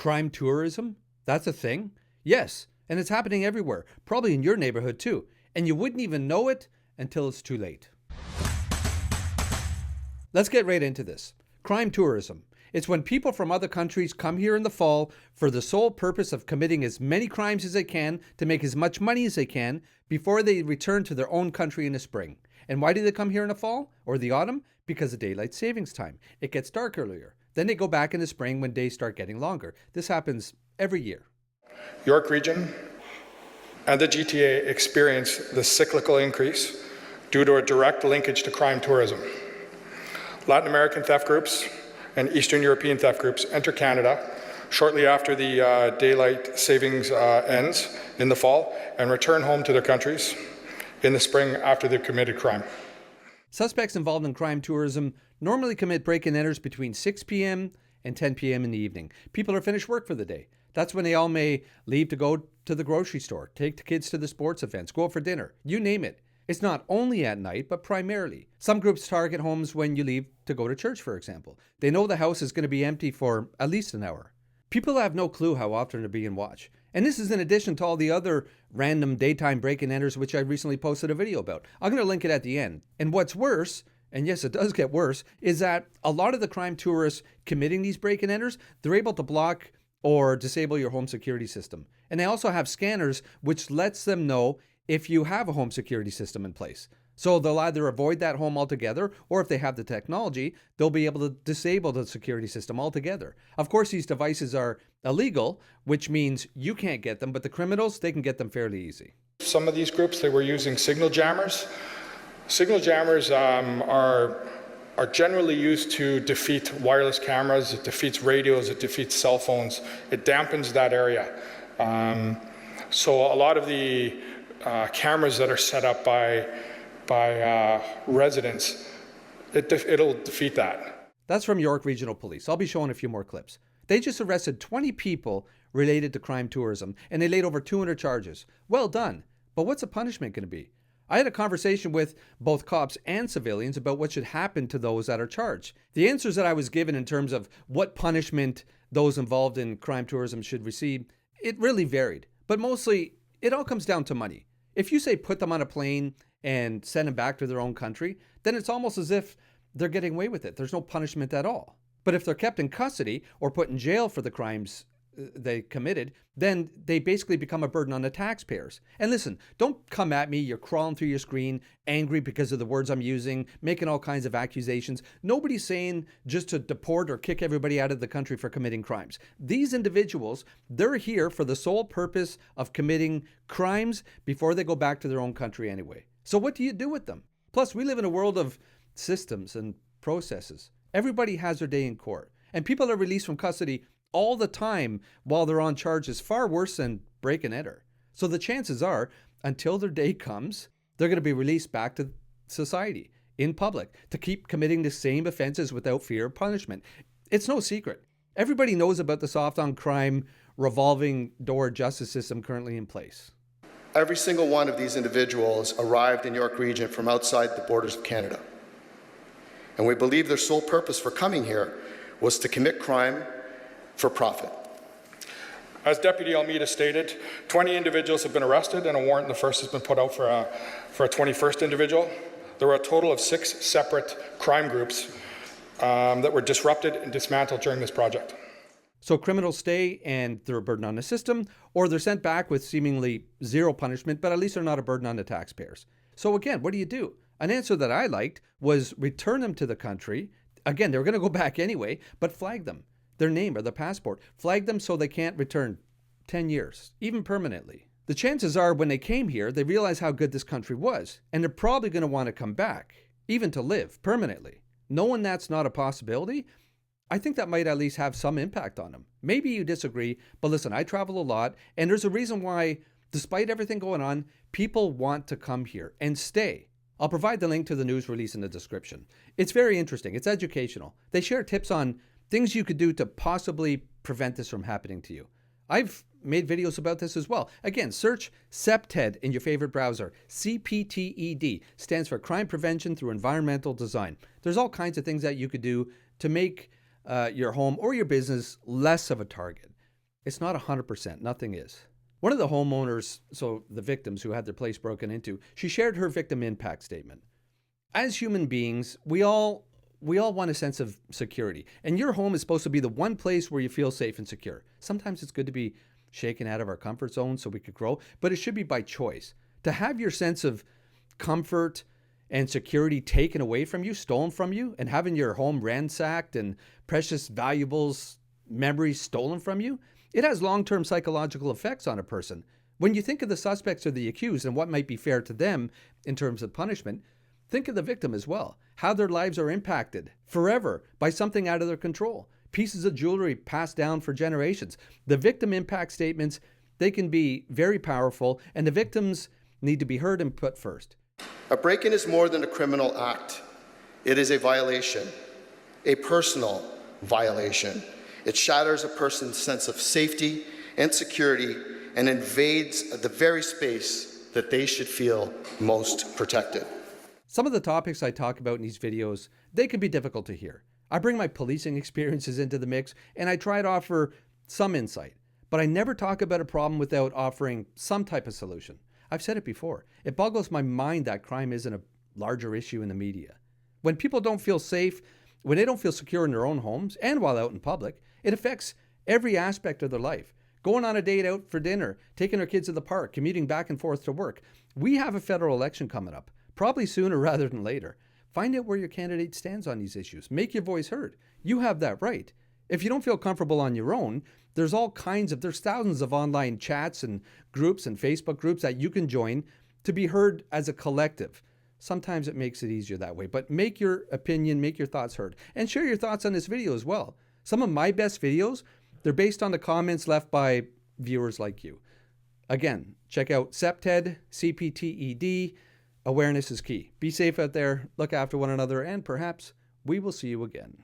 Crime tourism? That's a thing? Yes, and it's happening everywhere, probably in your neighborhood too. And you wouldn't even know it until it's too late. Let's get right into this. Crime tourism. It's when people from other countries come here in the fall for the sole purpose of committing as many crimes as they can to make as much money as they can before they return to their own country in the spring. And why do they come here in the fall or the autumn? Because of daylight savings time. It gets dark earlier. Then they go back in the spring when days start getting longer. This happens every year. York Region and the GTA experience the cyclical increase due to a direct linkage to crime tourism. Latin American theft groups and Eastern European theft groups enter Canada shortly after the daylight savings ends in the fall and return home to their countries in the spring after they've committed crime. Suspects involved in crime tourism normally commit break-and-enters between 6 p.m. and 10 p.m. in the evening. People are finished work for the day. That's when they all may leave to go to the grocery store, take the kids to the sports events, go out for dinner, you name it. It's not only at night, but primarily. Some groups target homes when you leave to go to church, for example. They know the house is going to be empty for at least an hour. People have no clue how often they're being watched. And this is in addition to all the other random daytime break-and-enters, which I recently posted a video about. I'm going to link it at the end. And what's worse, and yes, it does get worse, is that a lot of the crime tourists committing these break-and-enters, they're able to block or disable your home security system. And they also have scanners, which lets them know if you have a home security system in place. So they'll either avoid that home altogether, or if they have the technology, they'll be able to disable the security system altogether. Of course, these devices are illegal, which means you can't get them, but the criminals, they can get them fairly easy. Some of these groups, they were using signal jammers. Signal jammers are generally used to defeat wireless cameras, it defeats radios, it defeats cell phones, it dampens that area. So a lot of the cameras that are set up by residents, it'll defeat that. That's from York Regional Police. I'll be showing a few more clips. They just arrested 20 people related to crime tourism, and they laid over 200 charges. Well done. But what's the punishment going to be? I had a conversation with both cops and civilians about what should happen to those that are charged. The answers that I was given in terms of what punishment those involved in crime tourism should receive, it really varied. But mostly, it all comes down to money. If you say put them on a plane and send them back to their own country, then it's almost as if they're getting away with it. There's no punishment at all. But if they're kept in custody or put in jail for the crimes they committed, then they basically become a burden on the taxpayers. And listen, don't come at me, you're crawling through your screen, angry because of the words I'm using, making all kinds of accusations. Nobody's saying just to deport or kick everybody out of the country for committing crimes. These individuals, they're here for the sole purpose of committing crimes before they go back to their own country anyway. So what do you do with them? Plus, we live in a world of systems and processes. Everybody has their day in court, and people are released from custody all the time while they're on charges far worse than break and enter. So the chances are, until their day comes, they're going to be released back to society in public to keep committing the same offenses without fear of punishment. It's no secret. Everybody knows about the soft on crime revolving door justice system currently in place. Every single one of these individuals arrived in York Region from outside the borders of Canada. And we believe their sole purpose for coming here was to commit crime for profit. As Deputy Almeida stated, 20 individuals have been arrested and a warrant in the first has been put out for a 21st individual. There were a total of 6 separate crime groups that were disrupted and dismantled during this project. So criminals stay and they're a burden on the system, or they're sent back with seemingly zero punishment, but at least they're not a burden on the taxpayers. So again, what do? An answer that I liked was return them to the country. Again, they were going to go back anyway, but flag them. Their name or their passport. Flag them so they can't return 10 years, even permanently. The chances are when they came here, they realized how good this country was, and they're probably going to want to come back, even to live permanently. Knowing that's not a possibility, I think that might at least have some impact on them. Maybe you disagree, but listen, I travel a lot, and there's a reason why, despite everything going on, people want to come here and stay. I'll provide the link to the news release in the description. It's very interesting. It's educational. They share tips on things you could do to possibly prevent this from happening to you. I've made videos about this as well. Again, search CPTED in your favorite browser. CPTED stands for Crime Prevention Through Environmental Design. There's all kinds of things that you could do to make your home or your business less of a target. It's not 100%. Nothing is. One of the homeowners, so the victims who had their place broken into, she shared her victim impact statement. As human beings, we all want a sense of security. And your home is supposed to be the one place where you feel safe and secure. Sometimes it's good to be shaken out of our comfort zone so we could grow, but it should be by choice. To have your sense of comfort and security taken away from you, stolen from you, and having your home ransacked and precious valuables, memories stolen from you, it has long-term psychological effects on a person. When you think of the suspects or the accused and what might be fair to them in terms of punishment, think of the victim as well, how their lives are impacted forever by something out of their control. Pieces of jewelry passed down for generations. The victim impact statements, they can be very powerful, and the victims need to be heard and put first. A break-in is more than a criminal act. It is a violation, a personal violation. It shatters a person's sense of safety and security and invades the very space that they should feel most protected. Some of the topics I talk about in these videos, they can be difficult to hear. I bring my policing experiences into the mix, and I try to offer some insight. But I never talk about a problem without offering some type of solution. I've said it before. It boggles my mind that crime isn't a larger issue in the media. When people don't feel safe, when they don't feel secure in their own homes and while out in public, it affects every aspect of their life. Going on a date out for dinner, taking their kids to the park, commuting back and forth to work. We have a federal election coming up, probably sooner rather than later. Find out where your candidate stands on these issues. Make your voice heard. You have that right. If you don't feel comfortable on your own, there's thousands of online chats and groups and Facebook groups that you can join to be heard as a collective. Sometimes it makes it easier that way, but make your opinion, make your thoughts heard, and share your thoughts on this video as well. Some of my best videos, they're based on the comments left by viewers like you. Again, check out CPTED, CPTED. Awareness is key. Be safe out there, look after one another, and perhaps we will see you again.